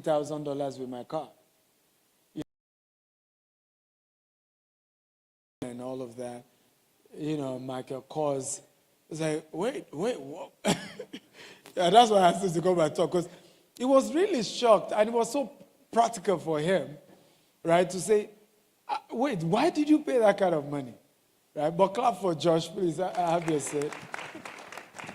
$1,000 with my car. And all of that. Michael Kors. It's like, wait, what? Yeah, that's why I asked him to come and talk, because he was really shocked, and it was so practical for him, right, to say, wait, why did you pay that kind of money? Right? But clap for Josh, please. I have your say.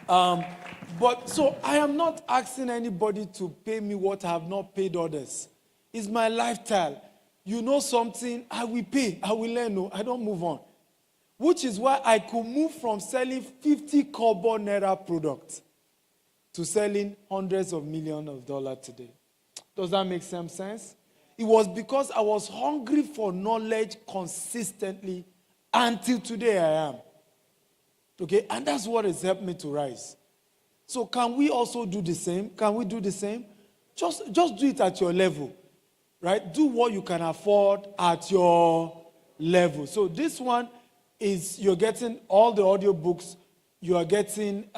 But so I am not asking anybody to pay me what I have not paid others. It's my lifestyle. You know something, I will pay, I will learn, no, I don't move on. Which is why I could move from selling 50 kobo naira products to selling hundreds of millions of dollars today. Does that make some sense? It was because I was hungry for knowledge consistently until today I am. Okay, and that's what has helped me to rise. So can we also do the same? Can we do the same? Just do it at your level, right? Do what you can afford at your level. So this one is, you're getting all the audio books, you are getting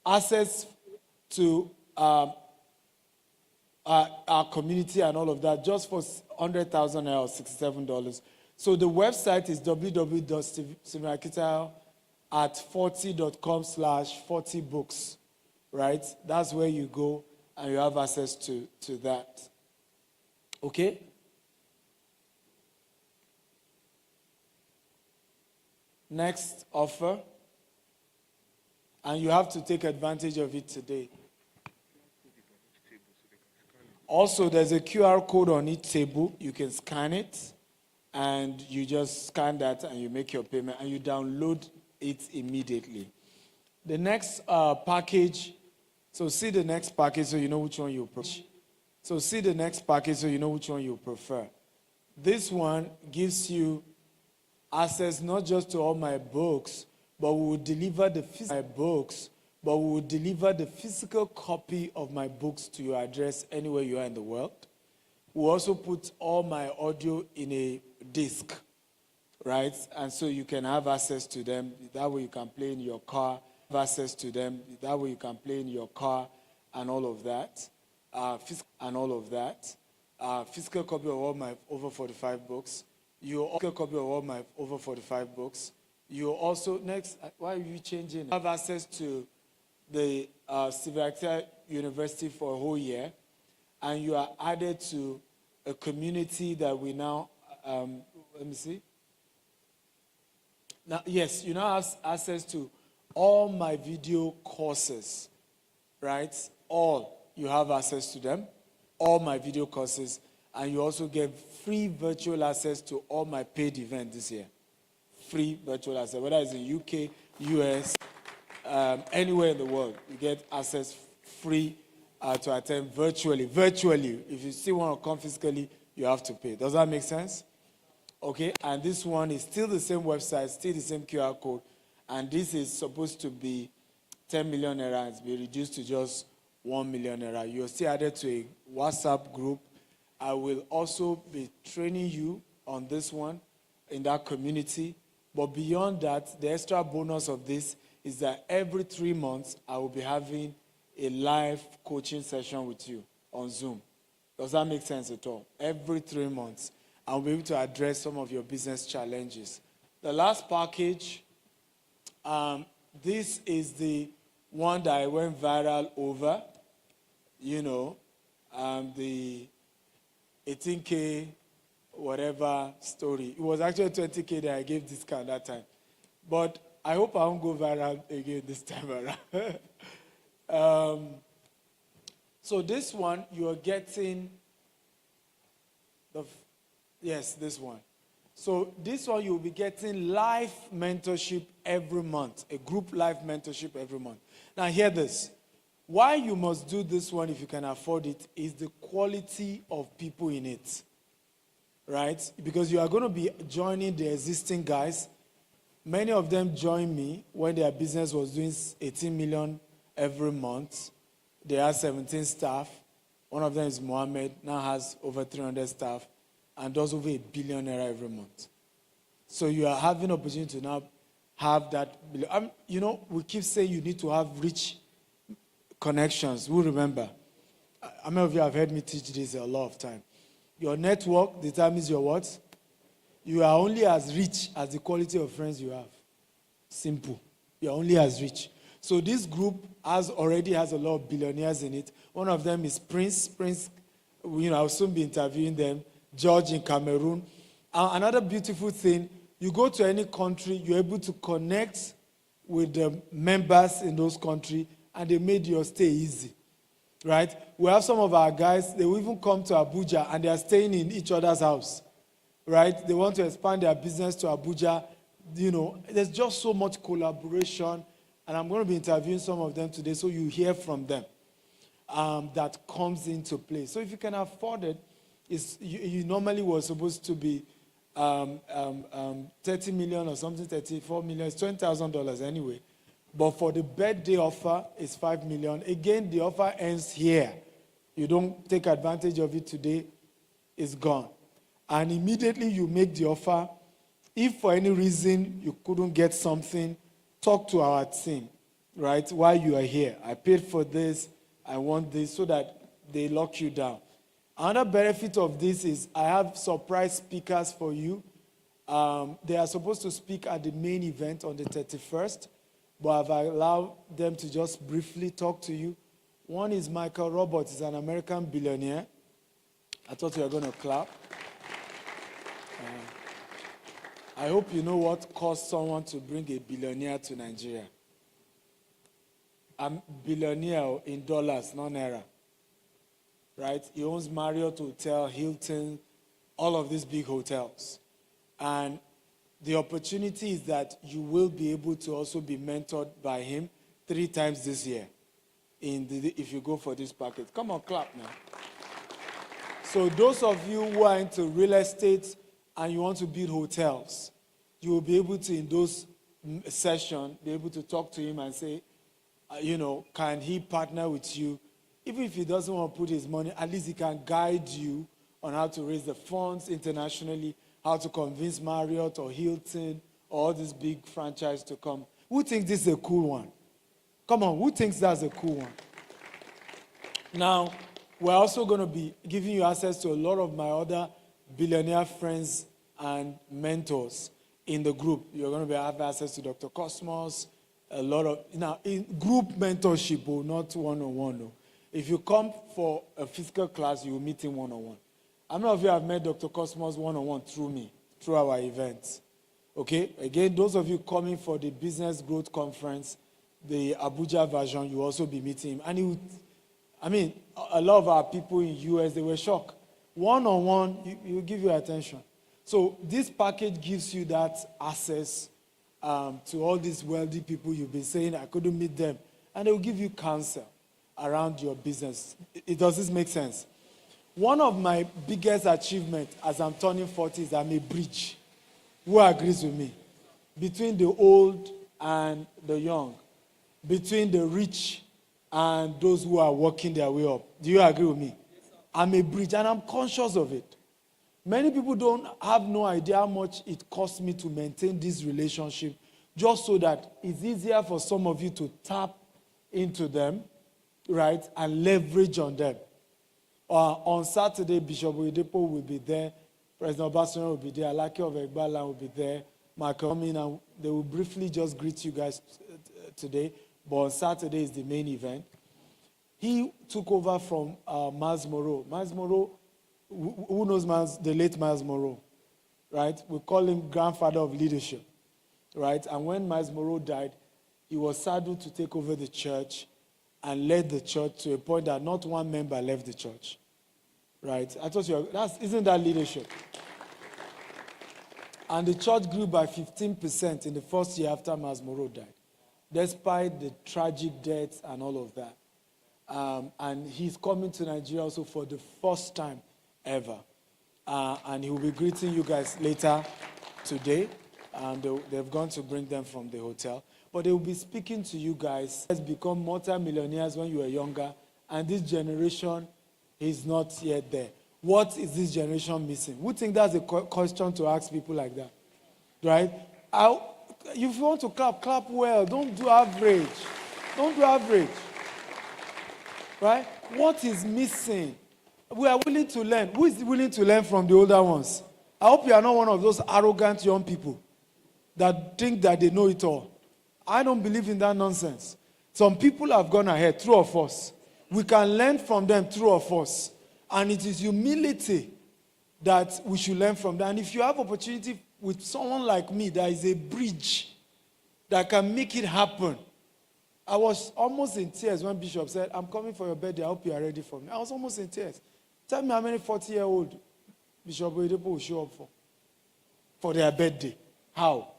access to our community and all of that, just for 100,000 or $67. So the website is www.stephenakitayo@40.com/40books, right? That's where you go and you have access to that. Okay? Next offer. And you have to take advantage of it today. Also, there's a QR code on each table. You can scan it, and you just scan that, and you make your payment, and you download it immediately. The next package, so see the next package so you know which one you prefer. This one gives you access not just to all my books, but we will deliver the physical copy of my books to your address anywhere you are in the world. We'll also put all my audio in a disc, right? And so you can have access to them. That way you can play in your car. And all of that. Physical copy of all my over 45 books. You also, next, why are you changing? Have access to the Stephen University for a whole year, and you are added to a community that we now, let me see. Now, yes, you now have access to all my video courses, right? You have access to them, all my video courses, and you also get free virtual access to all my paid events this year. Free virtual access, whether it's in UK, US, anywhere in the world, you get access free to attend virtually. If you still want to come physically, you have to pay. Does that make sense? Okay, and this one is still the same website, still the same QR code, and this is supposed to be 10 million naira, it's been reduced to just 1 million naira. You're still added to a WhatsApp group. I will also be training you on this one in that community. But beyond that, the extra bonus of this is that every 3 months, I will be having a live coaching session with you on Zoom. Does that make sense at all? Every 3 months, I'll be able to address some of your business challenges. The last package, this is the one that I went viral over, the 18K whatever story. It was actually 20K that I gave discount that time. But I hope I won't go viral again this time around. So this one, you're getting this one. So this one, you'll be getting live mentorship every month, a group live mentorship every month. Now hear this. Why you must do this one if you can afford it is the quality of people in it. Right? Because you are going to be joining the existing guys. Many of them joined me when their business was doing 18 million every month. They had 17 staff. One of them is Mohammed, now has over 300 staff and does over $1 billion every month. So you are having opportunity to now have that. We keep saying you need to have rich connections. We remember. How many of you have heard me teach this a lot of time? Your network determines your what? You are only as rich as the quality of friends you have. Simple. You're only as rich. So this group already has a lot of billionaires in it. One of them is Prince. Prince, I'll soon be interviewing them. George in Cameroon. Another beautiful thing, you go to any country, you're able to connect with the members in those countries, and they made your stay easy. Right? We have some of our guys, they will even come to Abuja and they are staying in each other's house. Right? They want to expand their business to Abuja. There's just so much collaboration, and I'm going to be interviewing some of them today so you hear from them that comes into play. So if you can afford it, you normally were supposed to be 30 million or something, 34 million. It's $20,000 anyway. But for the birthday offer, it's 5 million. Again, the offer ends here. You don't take advantage of it today, it's gone. And immediately you make the offer. If for any reason you couldn't get something, talk to our team, right? While you are here. I paid for this, I want this, so that they lock you down. Another benefit of this is I have surprise speakers for you. They are supposed to speak at the main event on the 31st, but I've allowed them to just briefly talk to you. One is Michael Roberts, he's an American billionaire. I thought you were going to clap. I hope you know what costs someone to bring a billionaire to Nigeria. A billionaire in dollars, not naira. Right? He owns Marriott Hotel, Hilton, all of these big hotels. And the opportunity is that you will be able to also be mentored by him 3 times this year if you go for this package. Come on, clap now. So those of you who are into real estate and you want to build hotels, you will be able to, in those sessions, be able to talk to him and say, can he partner with you? Even if he doesn't want to put his money, at least he can guide you on how to raise the funds internationally, how to convince Marriott or Hilton or all these big franchises to come. Who thinks this is a cool one? Come on, who thinks that's a cool one? Now, we're also going to be giving you access to a lot of my other billionaire friends and mentors in the group. You're going to have access to Dr. Cosmos, a lot of, in group mentorship, not one-on-one. No. If you come for a physical class, you will meet him one-on-one. How many of you have met Dr. Cosmos one-on-one through me, through our events? Okay, again, those of you coming for the Business Growth Conference, the Abuja version, you will also be meeting him. And a lot of our people in US, they were shocked. One-on-one, he will give you attention. So this package gives you that access to all these wealthy people you've been saying, I couldn't meet them. And they will give you counsel around your business. Does this make sense? One of my biggest achievements as I'm turning 40 is I'm a bridge. Who agrees with me? Between the old and the young. Between the rich and those who are working their way up. Do you agree with me? Yes, sir. I'm a bridge, and I'm conscious of it. Many people don't have no idea how much it costs me to maintain this relationship, just so that it's easier for some of you to tap into them, right, and leverage on them. On Saturday, Bishop Oyedepo will be there, President Obasanjo will be there, Alake of Egbala will be there, Michael, and they will briefly just greet you guys today, but on Saturday is the main event. He took over from Miles Monroe. Miles Monroe, who knows the late Miles Monroe, right? We call him grandfather of leadership, right? And when Miles Monroe died, he was saddled to take over the church and led the church to a point that not one member left the church, right? I thought isn't that leadership? And the church grew by 15% in the first year after Miles Monroe died, despite the tragic deaths and all of that. And he's coming to Nigeria also for the first time ever. And he will be greeting you guys later today. And they've gone to bring them from the hotel. But they will be speaking to you guys. You guys become multi-millionaires when you were younger. And this generation is not yet there. What is this generation missing? Who think that's a question to ask people like that? Right? If you want to clap, clap well. Don't do average. Don't do average. Right? What is missing? We are willing to learn. Who is willing to learn from the older ones? I hope you are not one of those arrogant young people that think that they know it all. I don't believe in that nonsense. Some people have gone ahead, true of us. We can learn from them, true of us. And it is humility that we should learn from them. And if you have opportunity with someone like me, there is a bridge that can make it happen. I was almost in tears when Bishop said, I'm coming for your birthday. I hope you are ready for me. I was almost in tears. Tell me how many 40-year-old Bishop Oyedepo will show up for their birthday. How?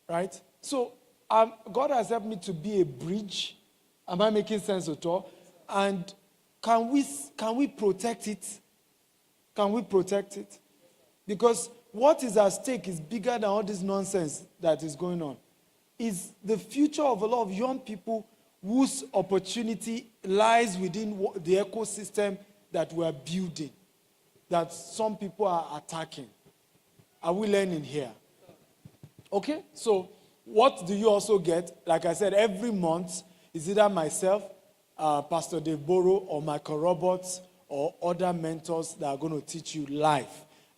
Right? So, God has helped me to be a bridge. Am I making sense at all? And can we protect it? Can we protect it? Because what is at stake is bigger than all this nonsense that is going on. Is the future of a lot of young people whose opportunity lies within the ecosystem that we are building, that some people are attacking. Are we learning here? Okay? So, what do you also get? Like I said, every month is either myself, Pastor Dave Boro, or Michael Roberts, or other mentors that are going to teach you live.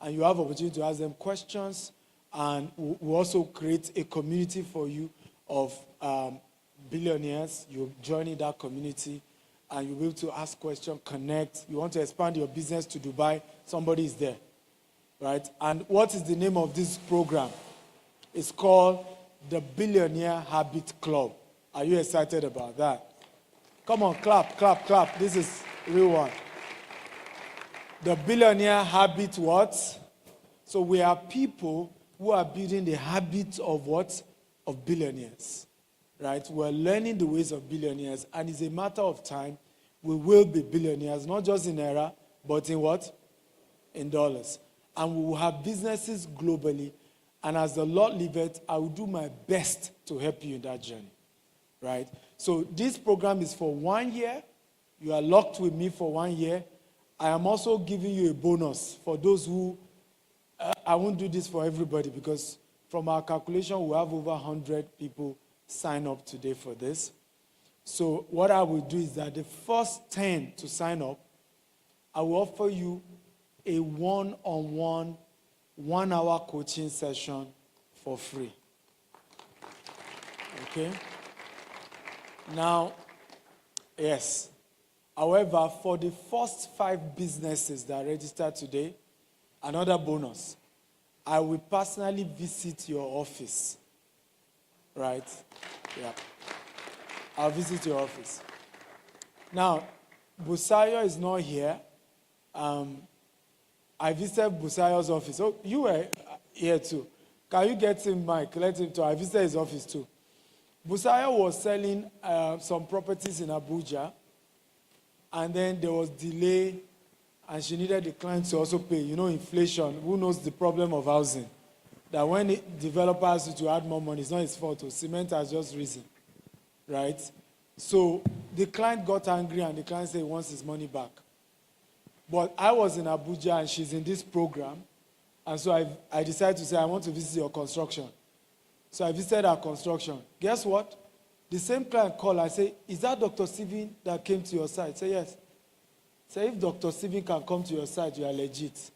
And you have opportunity to ask them questions. And we also create a community for you of billionaires. You're joining that community, and you'll be able to ask questions, connect. You want to expand your business to Dubai, somebody is there, right? And what is the name of this program? It's called the Billionaire Habit Club. Are you excited about that? Come on, clap, clap, clap. This is real one. The Billionaire Habit what? So we are people who are building the habits of what? Of billionaires, right? We're learning the ways of billionaires, and it's a matter of time we will be billionaires, not just in naira, but in what? In dollars. And we will have businesses globally, and as the Lord liveth, I will do my best to help you in that journey, right? So this program is for 1 year. You are locked with me for 1 year. I am also giving you a bonus for those who I won't do this for everybody because from our calculation, we have over 100 people sign up today for this. So what I will do is that the first 10 to sign up, I will offer you a one-on-one, 1-hour coaching session for free. Okay? Now, yes. However, for the first 5 businesses that registered today, another bonus. I will personally visit your office. Right? Yeah. I'll visit your office. Now, Busayo is not here. I visited Busayo's office. Oh, you were here too. Can you get him, Mike? Let him talk. I visited his office too. Busayo was selling some properties in Abuja, and then there was delay, and she needed the client to also pay. You know, inflation. Who knows the problem of housing? That when the developer asks you to add more money, it's not his fault. Cement has just risen, right? So the client got angry, and the client said he wants his money back. But I was in Abuja, and she's in this program, and so I decided to say, I want to visit your construction. So I visited our construction. Guess what? The same client called. I say, is that Dr. Steven that came to your site? Say, yes. Say, if Dr. Steven can come to your site, you are legit.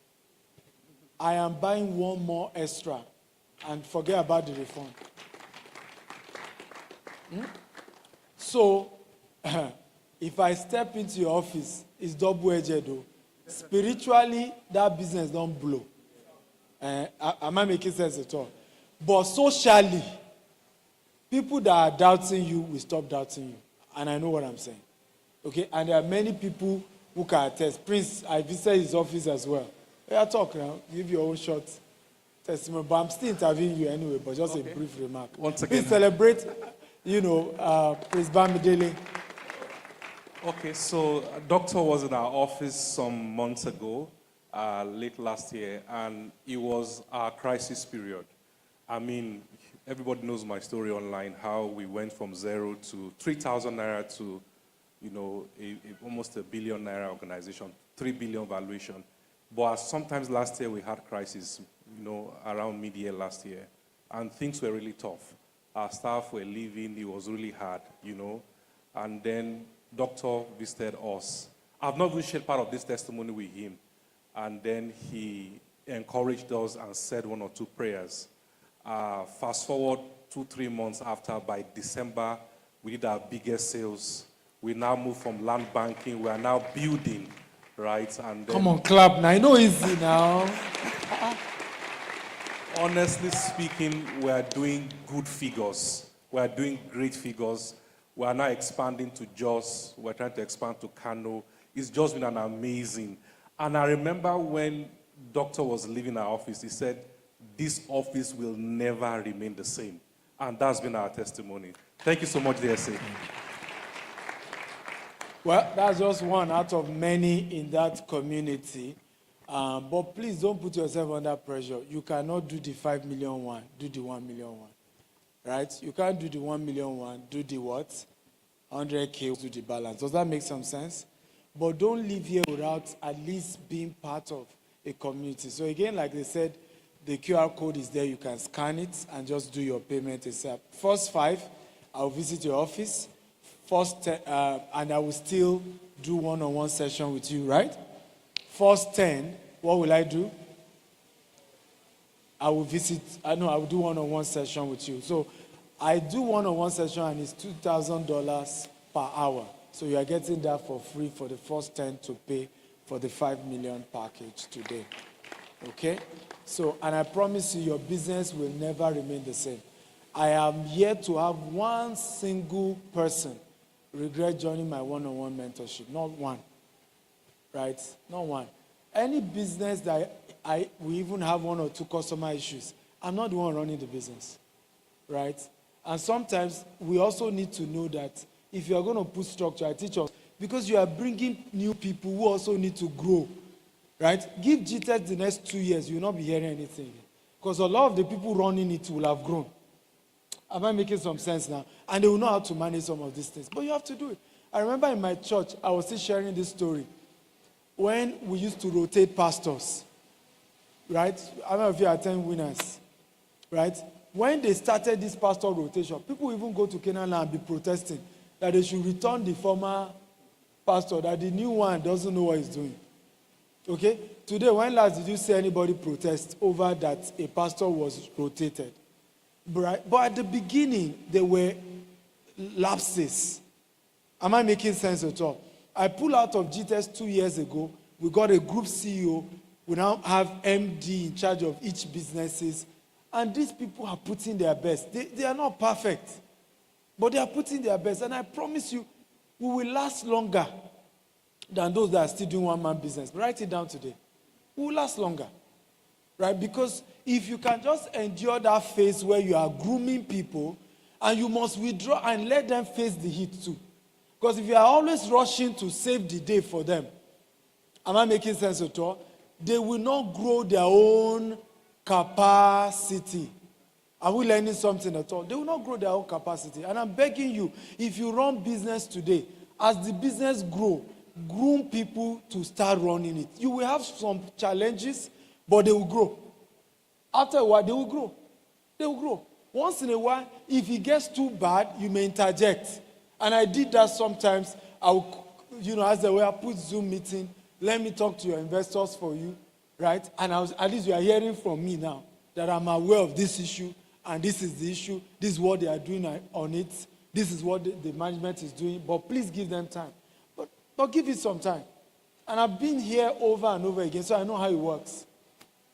I am buying one more extra and forget about the refund. So, if I step into your office, it's double-edged though. Spiritually, that business don't blow. Am I making sense at all? But socially, people that are doubting you will stop doubting you. And I know what I'm saying. Okay? And there are many people who can attest. Prince, I visited his office as well. Yeah, talk now. Give your own short testimony. But I'm still interviewing you anyway, but just a brief remark. Once again, please celebrate, Prince Bamidele. Okay, so a doctor was in our office some months ago, late last year, and it was our crisis period. I mean, everybody knows my story online, how we went from 0 to 3,000 naira to, almost a billion naira organization, 3 billion valuation. But sometimes last year we had crisis, around mid-year last year, and things were really tough. Our staff were leaving, it was really hard, And then doctor visited us. I've not even shared part of this testimony with him. And then he encouraged us and said one or two prayers. Fast forward 2-3 months after, by December, we did our biggest sales. We now move from land banking. We are now building, right? And then, come on, clap now. I know easy now. honestly speaking, we are doing good figures. We are doing great figures. We are now expanding to Jos. We're trying to expand to Kano. It's just been an amazing. And I remember when Doctor was leaving our office, he said, this office will never remain the same. And that's been our testimony. Thank you so much, DSA. Well, that's just one out of many in that community. But please don't put yourself under pressure. You cannot do the 5 million one, do the 1 million one. Right? You can't do the 1 million one, do the what? 100K, do the balance. Does that make some sense? But don't leave here without at least being part of a community. So again, like they said, the QR code is there. You can scan it and just do your payment itself. First 5, I'll visit your office. And I will still do one-on-one session with you, right? First 10, what will I do? I will do one-on-one session with you. So I do one-on-one session and it's $2,000 per hour. So you are getting that for free for the first 10 to pay for the 5 million package today. Okay? So, and I promise you, your business will never remain the same. I am yet to have one single person regret joining my one-on-one mentorship. Not one. Right? Not one. Any business that we even have 1 or 2 customer issues, I'm not the one running the business. Right? And sometimes we also need to know that if you are going to put structure, I teach us, because you are bringing new people who also need to grow. Right? Give GTEC the next 2 years, you will not be hearing anything. Because a lot of the people running it will have grown. Am I making some sense now? And they will know how to manage some of these things. But you have to do it. I remember in my church, I was still sharing this story. When we used to rotate pastors, right? I don't know if you attend Winners, right? When they started this pastor rotation, people even go to Canaan and be protesting that they should return the former pastor, that the new one doesn't know what he's doing. Okay? Today, when last did you see anybody protest over that a pastor was rotated? But at the beginning, there were lapses. Am I making sense at all? I pulled out of GTS 2 years ago. We got a group CEO. We now have MD in charge of each businesses. And these people are putting their best. They are not perfect. But they are putting their best. And I promise you, we will last longer than those that are still doing one-man business. Write it down today. We will last longer. Right? Because if you can just endure that phase where you are grooming people, and you must withdraw and let them face the heat too. Because if you are always rushing to save the day for them, am I making sense at all? They will not grow their own capacity. Are we learning something at all? They will not grow their own capacity. And I'm begging you, if you run business today, as the business grow, groom people to start running it. You will have some challenges, but they will grow. After a while, they will grow. They will grow. Once in a while, if it gets too bad, you may interject. And I did that sometimes. I will, as the way I put Zoom meeting, let me talk to your investors for you, right? And at least you are hearing from me now that I'm aware of this issue, and this is the issue. This is what they are doing on it. This is what the management is doing. But please give them time. But give it some time. And I've been here over and over again, so I know how it works,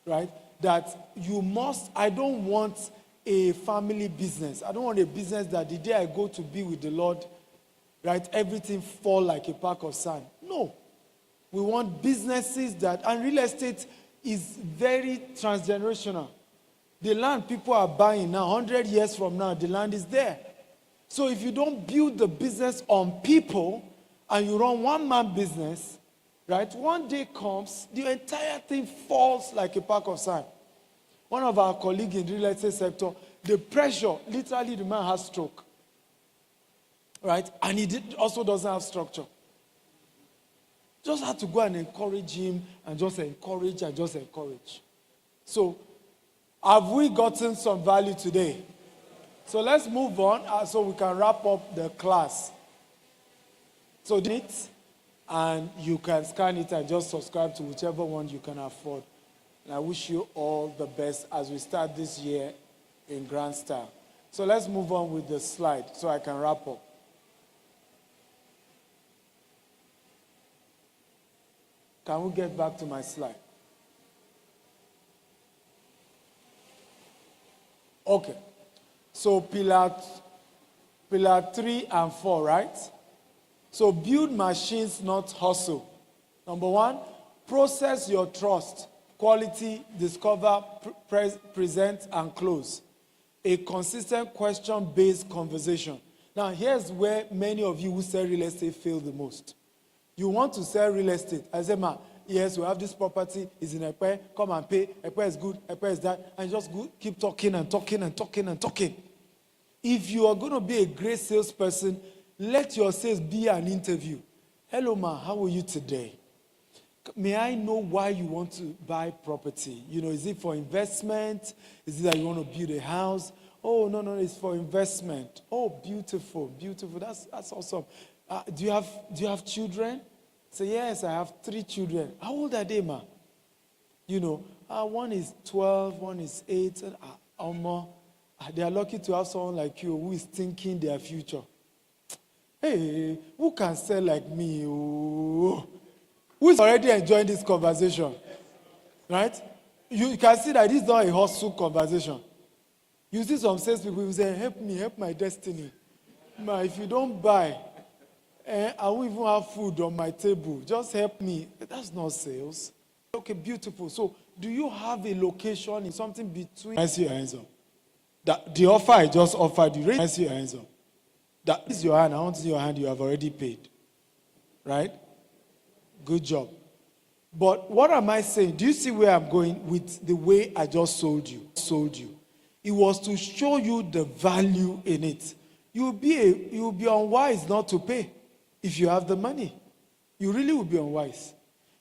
right? That I don't want a family business. I don't want a business that the day I go to be with the Lord, right, everything fall like a pack of sand. No. We want businesses and real estate is very transgenerational. The land people are buying now, 100 years from now, the land is there. So if you don't build the business on people and you run one-man business, right, one day comes, the entire thing falls like a pack of sand. One of our colleagues in the real estate sector, the pressure, literally the man has stroke. Right? And he also doesn't have structure. Just have to go and encourage him and just encourage and just encourage. So, have we gotten some value today? So let's move on so we can wrap up the class. So it, and you can scan it and just subscribe to whichever one you can afford. And I wish you all the best as we start this year in grand style. So let's move on with the slide so I can wrap up. Can we get back to my slide? Okay. So pillar 3 and 4, right? So build machines, not hustle. Number 1, process your trust, quality, discover, present, and close. A consistent question-based conversation. Now, here's where many of you who sell real estate fail the most. You want to sell real estate. I say, ma, yes, we have this property, it's in Ekpe, come and pay, Ekpe is good, Ekpe is that, and just keep talking and talking and talking and talking. If you are going to be a great salesperson, let your sales be an interview. Hello, ma, how are you today? May I know why you want to buy property? Is it for investment? Is it that you want to build a house? Oh, no, it's for investment. Oh, beautiful, beautiful. That's awesome. Do you have children? Say, yes, I have 3 children. How old are they, ma? One is 12, one is 8, and they are lucky to have someone like you who is thinking their future. Hey, who can sell like me? Oh. Who is already enjoying this conversation? Right? You can see that this is not a hustle conversation. You see some salespeople who say, help me, help my destiny. Ma, if you don't buy, I won't even have food on my table. Just help me. That's not sales. Okay, beautiful. So, do you have a location in something between? I see your hands up. The offer I just offered you. I see your hands up. That is your hand. I want to see your hand. You have already paid. Right? Good job. But what am I saying? Do you see where I'm going with the way I just sold you? It was to show you the value in it. You'll be unwise not to pay if you have the money. You really will be unwise.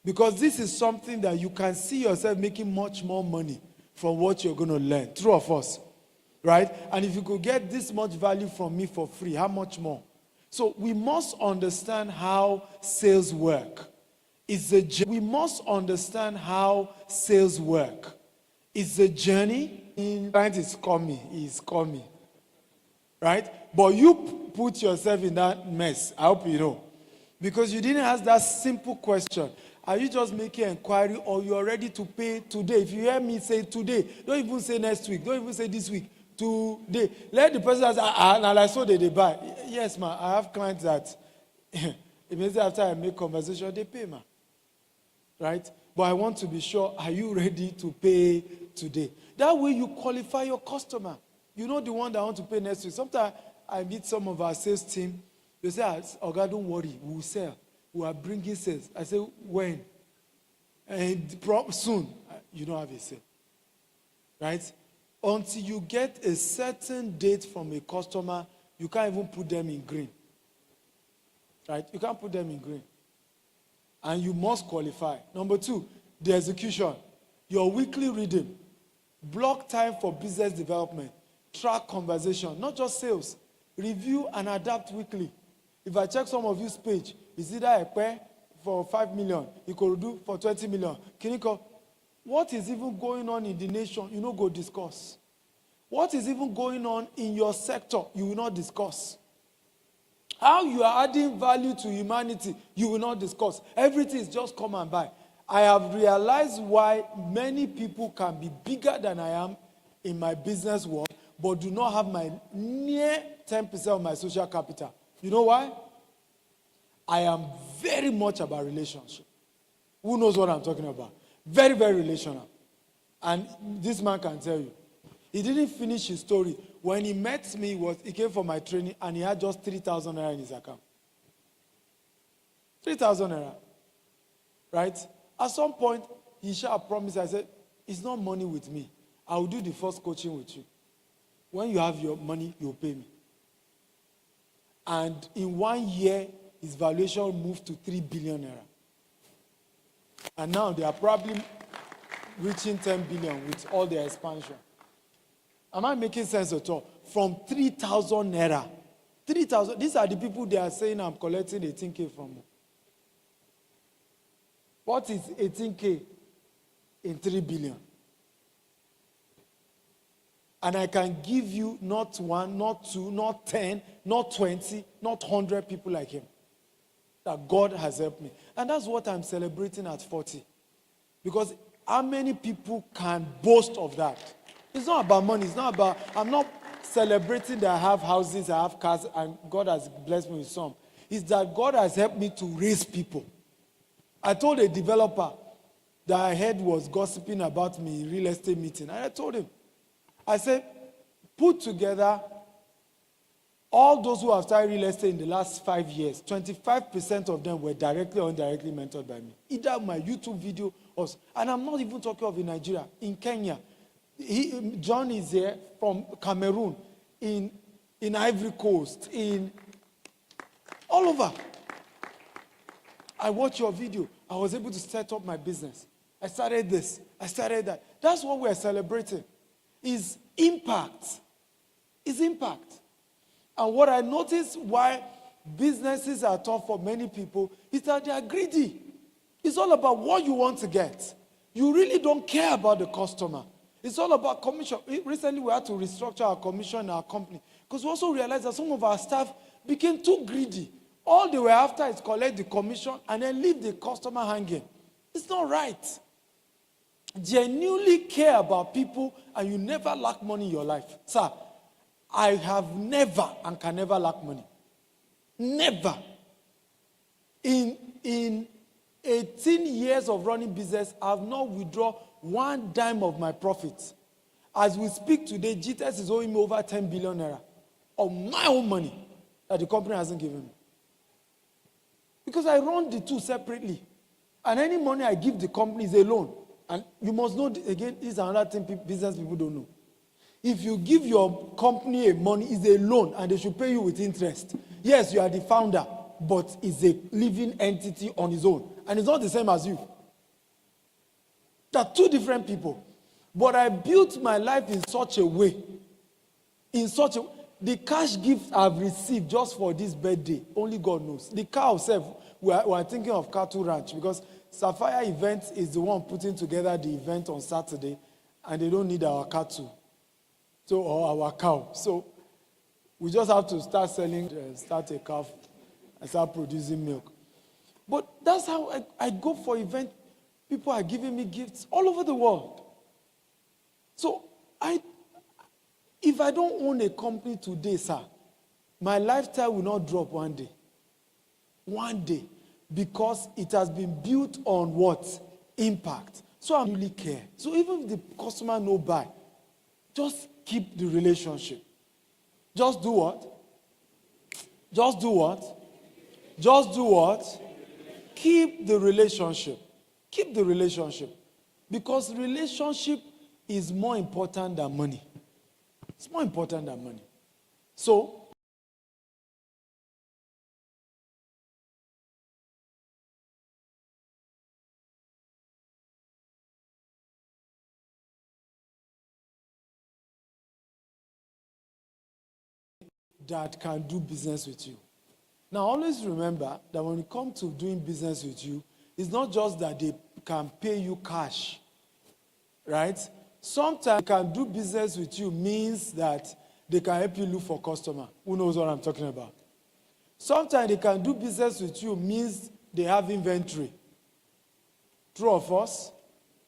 Because this is something that you can see yourself making much more money from what you're going to learn. True of us. Right? And if you could get this much value from me for free, how much more? So we must understand how sales work. We must understand how sales work. It's a journey. Client is coming. He's coming. Right? But you put yourself in that mess. I hope you know. Because you didn't ask that simple question. Are you just making inquiry or you're ready to pay today? If you hear me say today, don't even say next week. Don't even say this week. Today. Let the person say, and I saw that they buy. Yes, ma. I have clients that immediately after I make conversation, they pay, ma. Right? But I want to be sure, are you ready to pay today? That way you qualify your customer. You know the one that want to pay next week. Sometimes I meet some of our sales team. They say, oh God, don't worry. We will sell. We are bringing sales. I say, when? And soon. You don't have a sale. Right? Until you get a certain date from a customer, you can't even put them in green. Right? You can't put them in green. And you must qualify. Number 2, the execution. Your weekly reading. Block time for business development. Track conversation. Not just sales. Review and adapt weekly. If I check some of you's page, is either a pair for 5 million, you could do for 20 million. Kiniko, what is even going on in the nation, you know, go discuss. What is even going on in your sector, you will not discuss. How you are adding value to humanity, you will not discuss. Everything is just come and buy. I have realized why many people can be bigger than I am in my business world, but do not have my near 10% of my social capital. You know why? I am very much about relationship. Who knows what I'm talking about? Very, very relational. And this man can tell you. He didn't finish his story. When he met me, he came for my training and he had just 3,000 naira in his account. 3,000 naira. Right? At some point, he shall promise. I said, it's not money with me. I will do the first coaching with you. When you have your money, you'll pay me. And in 1 year, his valuation moved to 3 billion naira. And now they are probably reaching 10 billion with all their expansion. Am I making sense at all? From 3,000 naira 3,000. These are the people they are saying I'm collecting 18K from. What is 18K in 3 billion? And I can give you not 1, not 2, not 10, not 20, not 100 people like him. That God has helped me. And that's what I'm celebrating at 40. Because how many people can boast of that? It's not about money. It's not about, I'm not celebrating that I have houses, I have cars, and God has blessed me with some. It's that God has helped me to raise people. I told a developer that I heard was gossiping about me in real estate meeting. And I told him, I said, put together all those who have started real estate in the last 5 years, 25% of them were directly or indirectly mentored by me. Either my YouTube video or, and I'm not even talking of in Nigeria, in Kenya. John is here from Cameroon, in Ivory Coast, in all over. I watched your video. I was able to set up my business. I started this. I started that. That's what we're celebrating. Is impact. Is impact. And what I noticed why businesses are tough for many people is that they are greedy. It's all about what you want to get. You really don't care about the customer. It's all about commission. Recently, we had to restructure our commission in our company because we also realized that some of our staff became too greedy. All they were after is collect the commission and then leave the customer hanging. It's not right. Genuinely care about people and you never lack money in your life. Sir, I have never and can never lack money. Never. In 18 years of running business, I have not withdrawn 1 dime of my profits. As we speak today, GTS is owing me over 10 billion naira of my own money that the company hasn't given me. Because I run the two separately. And any money I give the company is a loan. And you must know, again, this is another thing business people don't know. If you give your company a money, it's a loan, and they should pay you with interest. Yes, you are the founder, but it's a living entity on its own. And it's not the same as you. There are two different people. But I built my life in such a way. The cash gift I've received just for this birthday, only God knows. The car itself, we are thinking of cattle ranch because Sapphire Event is the one putting together the event on Saturday, and they don't need our cattle, or our cow. So we just have to start selling, start a calf, and start producing milk. But that's how I go for event. People are giving me gifts all over the world. So if I don't own a company today, sir, my lifestyle will not drop one day. One day. Because it has been built on what? Impact. So I really care. So even if the customer no buy, just keep the relationship. Just do what? Just do what? Just do what? Keep the relationship. Keep the relationship. Because relationship is more important than money. It's more important than money. So, that can do business with you. Now, always remember that when it comes to doing business with you, it's not just that they can pay you cash, right? Sometimes they can do business with you means that they can help you look for customer. Who knows what I'm talking about? Sometimes they can do business with you means they have inventory. True or false?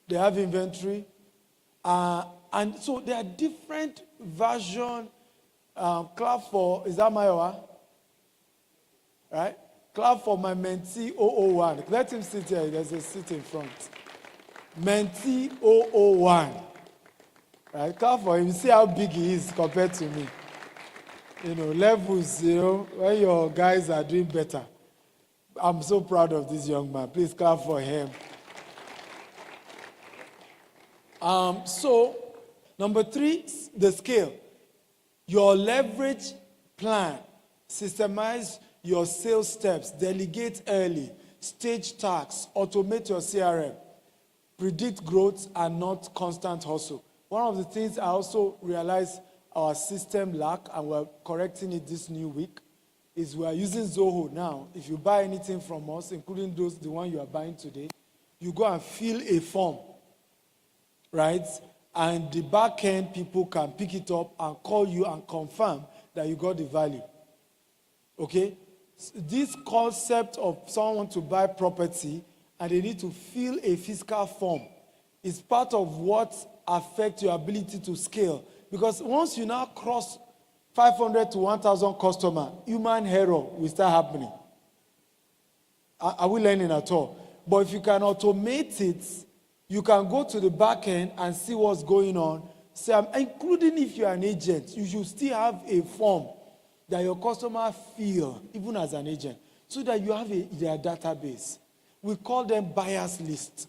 They have inventory. And so there are different versions. Clap for, is that Mayowa? Right? Clap for my mentee 001. Let him sit here. There's a seat in front. Mentee 001. Right? Clap for him. See how big he is compared to me. Levels, when your guys are doing better. I'm so proud of this young man. Please clap for him. So, number 3, the scale. Your leverage plan. Systemize your sales steps. Delegate early. Stage tasks. Automate your CRM. Predict growth and not constant hustle. One of the things I also realized our system lack, and we're correcting it this new week, is we are using Zoho now. If you buy anything from us, including the one you are buying today, you go and fill a form, right? And the back end people can pick it up and call you and confirm that you got the value. Okay? This concept of someone to buy property and they need to fill a physical form is part of what affects your ability to scale. Because once you now cross 500 to 1,000 customer, human error will start happening. Are we learning at all? But if you can automate it, you can go to the back end and see what's going on. So, including if you're an agent, you should still have a form that your customer fill, even as an agent, so that you have their database. We call them buyers list.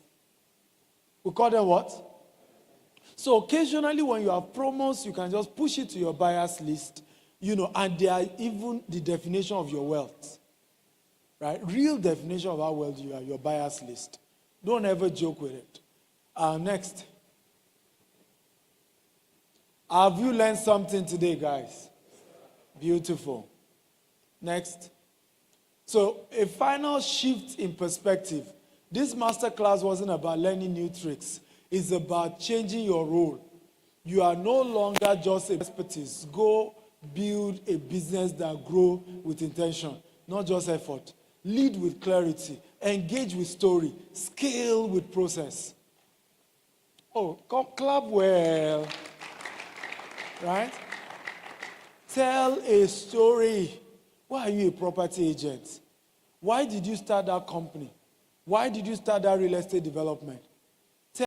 We call them what? So occasionally when you have promos, you can just push it to your buyers list, and they are even the definition of your wealth. Right? Real definition of how wealthy you are, your buyers list. Don't ever joke with it. Next. Have you learned something today, guys? Beautiful. Next. So, a final shift in perspective. This masterclass wasn't about learning new tricks. It's about changing your role. You are no longer just an expertise. Go build a business that grows with intention, not just effort. Lead with clarity. Engage with story. Scale with process. Oh, come clap well. Right? Tell a story. Why are you a property agent? Why did you start that company? Why did you start that real estate development?